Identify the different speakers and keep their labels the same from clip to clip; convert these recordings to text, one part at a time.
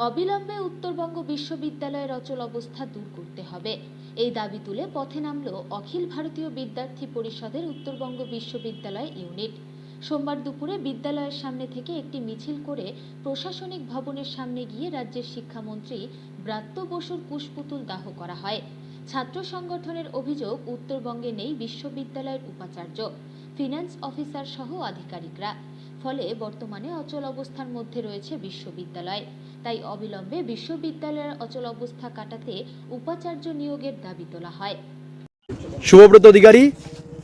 Speaker 1: অবিলম্বে উত্তরবঙ্গ বিশ্ববিদ্যালয়ের অচল অবস্থা দূর করতে হবে। এই দাবি তুলে পথে নামল অখিল ভারতীয় বিদ্যার্থী পরিষদের উত্তরবঙ্গ বিশ্ববিদ্যালয় ইউনিট। সোমবার দুপুরে বিদ্যালয়ের সামনে থেকে একটি মিছিল করে প্রশাসনিক ভবনের সামনে গিয়ে রাজ্যের শিক্ষামন্ত্রী ব্রাত্য বসুর কুশপুতুল দাহ করা হয়। ছাত্র সংগঠনের অভিযোগ, উত্তরবঙ্গে নেই বিশ্ববিদ্যালয়ের উপাচার্য, ফিন্যান্স অফিসার সহ আধিকারিকরা। ফলে বর্তমানে অচল অবস্থার মধ্যে রয়েছে বিশ্ববিদ্যালয়। তাই অবিলম্বে বিশ্ববিদ্যালয়ের অচল অবস্থা কাটাতে উপাচার্য নিয়োগের দাবি তোলা হয়।
Speaker 2: শুভব্রত অধিকারী,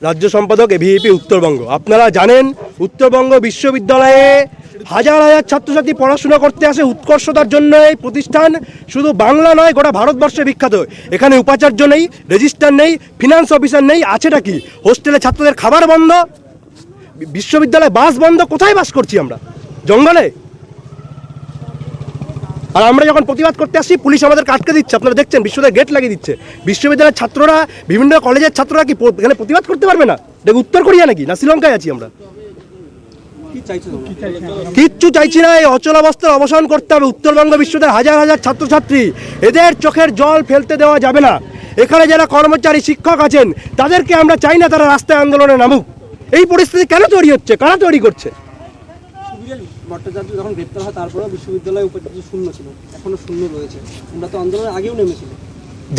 Speaker 2: রাজ্য সম্পাদক এভিপি উত্তরবঙ্গ। আপনারা জানেন, উত্তরবঙ্গ বিশ্ববিদ্যালয়ে হাজার হাজার ছাত্রছাত্রী পড়াশোনা করতে আসে। উৎকর্ষতার জন্য এই প্রতিষ্ঠান শুধু বাংলা নয়, গোটা ভারতবর্ষে বিখ্যাত। এখানে উপাচার্য নেই, রেজিস্ট্রার নেই, ফিনান্স অফিসার নেই। আছেটা কি? হোস্টেলে ছাত্রদের খাবার বন্ধ, বিশ্ববিদ্যালয়ে বাস বন্ধ। কোথায় বাস করছি আমরা? জঙ্গলে। আর আমরা যখন প্রতিবাদ করতে আসি, পুলিশ আমাদের আটকে দিচ্ছে। আপনারা দেখছেন, বিশ্ববিদ্যালয়ের গেট লাগিয়ে দিচ্ছে। বিশ্ববিদ্যালয়ের ছাত্ররা, বিভিন্ন কলেজের ছাত্ররা কি এখানে প্রতিবাদ করতে পারবে না? দেখ, উত্তর কোরিয়া নাকি, না শ্রীলঙ্কায় আছি আমরা? কিচ্ছু চাইছি না। এই অচল অবস্থার অবসান করতে হবে। উত্তরবঙ্গ বিশ্ববিদ্যালয়ের হাজার হাজার ছাত্রছাত্রী, এদের চোখের জল ফেলতে দেওয়া যাবে না। এখানে যারা কর্মচারী, শিক্ষক আছেন, তাদেরকে আমরা চাই না তারা রাস্তায় আন্দোলনে নামুক। এই পরিস্থিতি কেন তৈরি হচ্ছে? কারা তৈরি করছে?
Speaker 3: ভট্টাচার্য যখন গ্রেপ্তার হয়, তারপরেও বিশ্ববিদ্যালয়ে উপাচার্য শূন্য ছিল, এখনো শূন্য রয়েছে। আমরা তো আন্দোলনের আগেও নেমেছিল।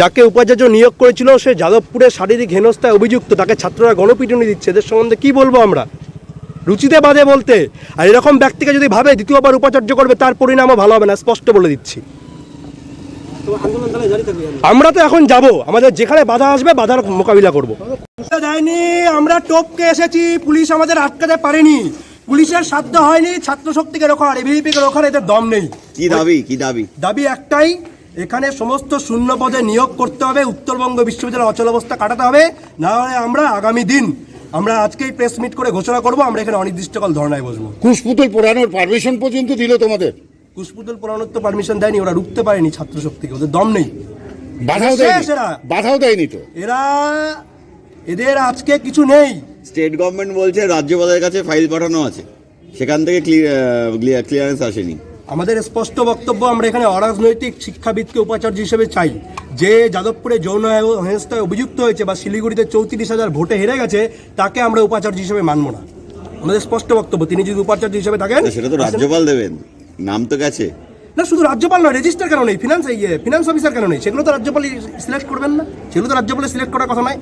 Speaker 2: যাকে উপাচার্য নিয়োগ করেছিল সে যাদবপুরে শারীরিক হেনস্থায় অভিযুক্ত। তাকে ছাত্ররা গণপিটুনি দিচ্ছে। এদের সম্বন্ধে কি বলবো আমরা? রুচিতে বাদে বলতে। আর এরকম ব্যক্তিকে যদি ভাবে দ্বিতীয়বার উপাচার্য করবে, তার পরিণামও ভালো হবে না, স্পষ্ট বলে দিচ্ছি। আমরা তো এখন যাব, আমাদের যেখানে বাধা আসবে বাধার মোকাবিলা করবো। যায়নি, আমরা টপকে এসেছি, পুলিশ আমাদের আটকাতে পারেনি। পুলিশের সাধ্য হয়নি ছাত্র শক্তিকে রোখার, এভিপিকে রোখার এদের দম নেই।
Speaker 4: কি দাবি?
Speaker 2: দাবি একটাই, এখানে সমস্ত শূন্য পদে নিয়োগ করতে হবে। উত্তরবঙ্গ বিশ্ববিদ্যালয়ের অচল অবস্থা কাটাতে হবে। না হলে আমরা আগামী দিন, আমরা আজকেই প্রেস মিট করে ঘোষণা করব, আমরা এখানে অনির্দিষ্টকাল ধর্নায় বসবো।
Speaker 4: কুশপুতুল পোড়ানোর পারমিশন পর্যন্ত দিল তোমাদের?
Speaker 2: কুশপুতুল পোড়ানোর তো পারমিশন দেয়নি, ওরা রুখতে পারেনি ছাত্র শক্তিকে, ওদের দম নেই।
Speaker 4: বাধাও দেয়নি তো
Speaker 2: এদের আজকে কিছু নেই।
Speaker 4: স্টেট গভর্নমেন্ট বলছে রাজ্যপালের কাছে ফাইল পাঠানো আছে, সেখান থেকে ক্লিয়ারেন্স আসেনি।
Speaker 2: আমাদের স্পষ্ট বক্তব্য, আমরা এখানে অরাজনৈতিক শিক্ষাবিদকে উপাচার্য হিসেবে চাই। যে যাদবপুরে যৌন হেনস্থায় অভিযুক্ত হয়েছে বা শিলিগুড়িতে 34,000 ভোটে হেরে গেছে, তাকে আমরা উপাচার্য হিসেবে মানব না। আমাদের স্পষ্ট বক্তব্য, তিনি যদি উপাচার্য হিসেবে থাকেন,
Speaker 4: সেটা তো রাজ্যপাল দেবেন, নাম তো গেছে
Speaker 2: না। শুধু রাজ্যপাল নয়, রেজিস্টার কেন নেই, ফিনান্স অফিসার কেন নেই? সেগুলো তো রাজ্যপাল সিলেক্ট করবেন না? সেগুলো তো রাজ্যপালের সিলেক্ট করার কথা নয়।